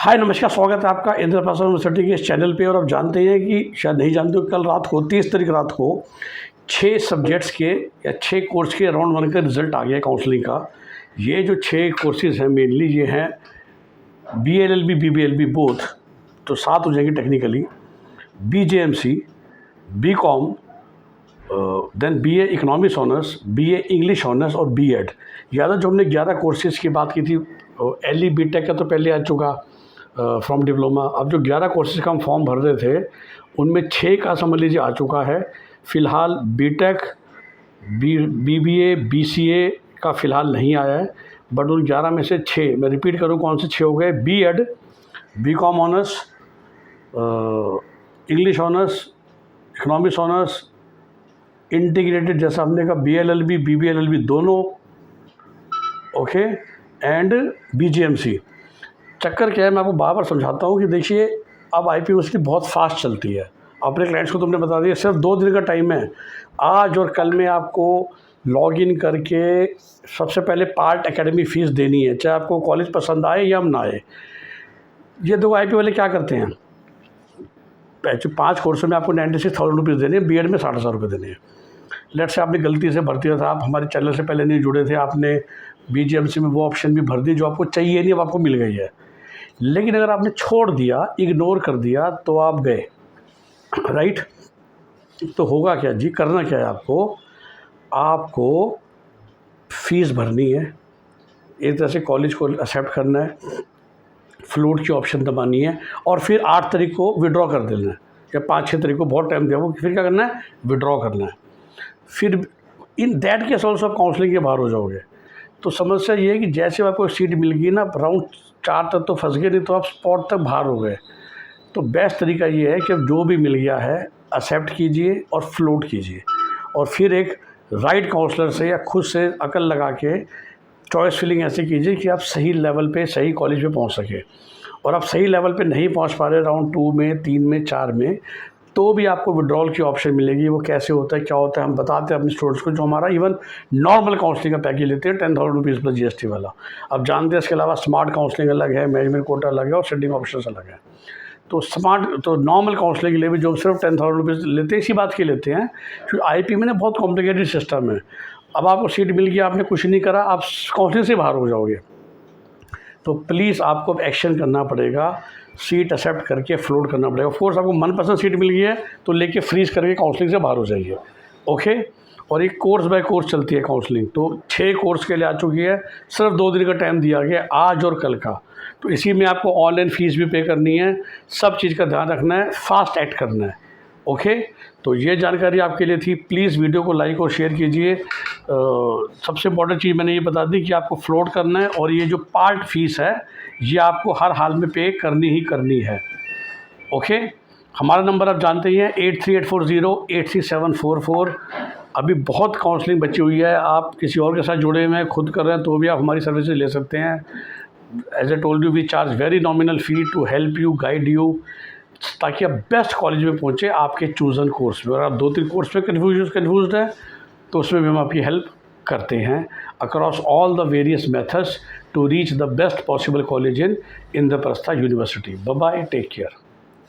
हाय नमस्कार, स्वागत है आपका इंद्रप्रस्थ यूनिवर्सिटी के इस चैनल पे। और आप जानते हैं कि शायद नहीं जानते हो, कल रात को 30 तारीख रात को 6 सब्जेक्ट्स के या 6 कोर्स के राउंड 1 का रिज़ल्ट आ गया काउंसलिंग का। ये जो 6 कोर्सेज़ हैं मेनली ये हैं BLLB BBLB बोथ, तो 7 हो जाएंगे technically, BJMC, BCom, then BA economics honours, BA English honours और B.Ed। ज़्यादा जो हमने 11 कोर्सेज़ की बात की थी, LE BTech का तो पहले आ चुका फ्रॉम डिप्लोमा। अब जो 11 कोर्सेज़ का हम फॉर्म भर रहे थे उनमें 6 का समझ लीजिए आ चुका है। फ़िलहाल BTech, BBA, BCA का फ़िलहाल नहीं आया है, बट उन 11 में से 6, मैं रिपीट करूँ कौन से 6 हो गए, B.Ed, BCom honours, English honours, economics honours, integrated जैसा हमने कहा BLLB BBLLB दोनों, ओके, एंड BJMC। चक्कर क्या है, मैं आपको बार बार समझाता हूँ कि देखिए अब IP यूनिवर्सिटी बहुत फास्ट चलती है। अपने क्लाइंट्स को तुमने बता दिया, सिर्फ 2 दिन का टाइम है। आज और कल में आपको लॉगिन करके सबसे पहले पार्ट एकेडमी फ़ीस देनी है, चाहे आपको कॉलेज पसंद आए या ना आए। ये 2 IP वाले क्या करते हैं, 5 कोर्सों में आपको 96,000 रुपीज़ देने हैं, B.Ed में 60,000 रुपये देने हैं। लेट से आपने गलती से भर दिया था, आप हमारे चैनल से पहले नहीं जुड़े थे, आपने BJMC में वो ऑप्शन भी भर दी जो आपको चाहिए नहीं, अब आपको मिल गई है। लेकिन अगर आपने छोड़ दिया, इग्नोर कर दिया, तो आप गए, राइट। तो होगा क्या जी, करना क्या है आपको फ़ीस भरनी है, एक तरह से कॉलेज को एक्सेप्ट करना है, फ्लोट की ऑप्शन दबानी है, और फिर 8 तारीख को विड्रॉ कर देना है, या 5-6 तारीख को, बहुत टाइम दिया वो, फिर क्या करना है, विड्रॉ करना है। फिर इन दैट केस ऑल्सो आप काउंसलिंग के बाहर हो जाओगे। तो समस्या ये है कि जैसे आपको सीट मिल गई ना, राउंड 4 तक तो फंस गए, नहीं तो आप स्पॉट तक बाहर हो गए। तो बेस्ट तरीका ये है कि अब जो भी मिल गया है एक्सेप्ट कीजिए और फ्लोट कीजिए, और फिर एक राइट काउंसलर से या खुद से अकल लगा के चॉइस फिलिंग ऐसे कीजिए कि आप सही लेवल पे, सही कॉलेज पे पहुंच सके। और आप सही लेवल पे नहीं पहुंच पा रहे राउंड 2 में, 3 में, 4 में, तो भी आपको विड्रॉल की ऑप्शन मिलेगी। वो कैसे होता है, क्या होता है, हम बताते हैं अपने स्टूडेंट्स को, जो हमारा इवन नॉर्मल काउंसलिंग का पैकेज लेते हैं 10,000 रुपीज़ प्लस GST वाला। अब जानते हैं इसके अलावा स्मार्ट काउंसलिंग अलग है, मैनेजमेंट कोटा अलग है, और सिटिंग ऑप्शंस अलग है। तो नॉर्मल काउंसलिंग के लिए भी जो सिर्फ 10,000 रुपीज़ लेते हैं, इसी बात के लेते हैं क्योंकि IP में ना बहुत कॉम्प्लिकेटेड सिस्टम है। अब आपको सीट मिल गई, आपने कुछ नहीं करा, आप काउंसलिंग से बाहर हो जाओगे। तो प्लीज़ आपको अब एक्शन करना पड़ेगा, सीट एक्सेप्ट करके फ्लोट करना पड़ेगा। ऑफ कोर्स आपको मनपसंद सीट मिल गई है तो लेके फ्रीज करके काउंसलिंग से बाहर हो जाइए, ओके। और एक कोर्स बाय कोर्स चलती है काउंसलिंग, तो 6 कोर्स के लिए आ चुकी है, सिर्फ 2 दिन का टाइम दिया गया, आज और कल का। तो इसी में आपको ऑनलाइन फ़ीस भी पे करनी है, सब चीज़ का ध्यान रखना है, फास्ट एक्ट करना है, ओके। तो ये जानकारी आपके लिए थी। प्लीज़ वीडियो को लाइक और शेयर कीजिए। सबसे इम्पॉर्टेंट चीज़ मैंने ये बता दी कि आपको फ्लोट करना है, और ये जो पार्ट फीस है ये आपको हर हाल में पे करनी ही करनी है, ओके। हमारा नंबर आप जानते ही हैं 8384083744। अभी बहुत काउंसलिंग बची हुई है, आप किसी और के साथ जुड़े हुए हैं, खुद कर रहे हैं, तो भी आप हमारी सर्विसेज ले सकते हैं। As a told you, we charge very nominal fee to help you, guide you, ताकि आप बेस्ट कॉलेज में पहुँचे आपके चूज़न कोर्स में। और आप 2-3 कोर्स में कन्फ्यूज़ हैं तो उसमें भी हम आपकी हेल्प करते हैं across all the various methods to reach the best possible college in Indraprastha University. Bye bye, take care.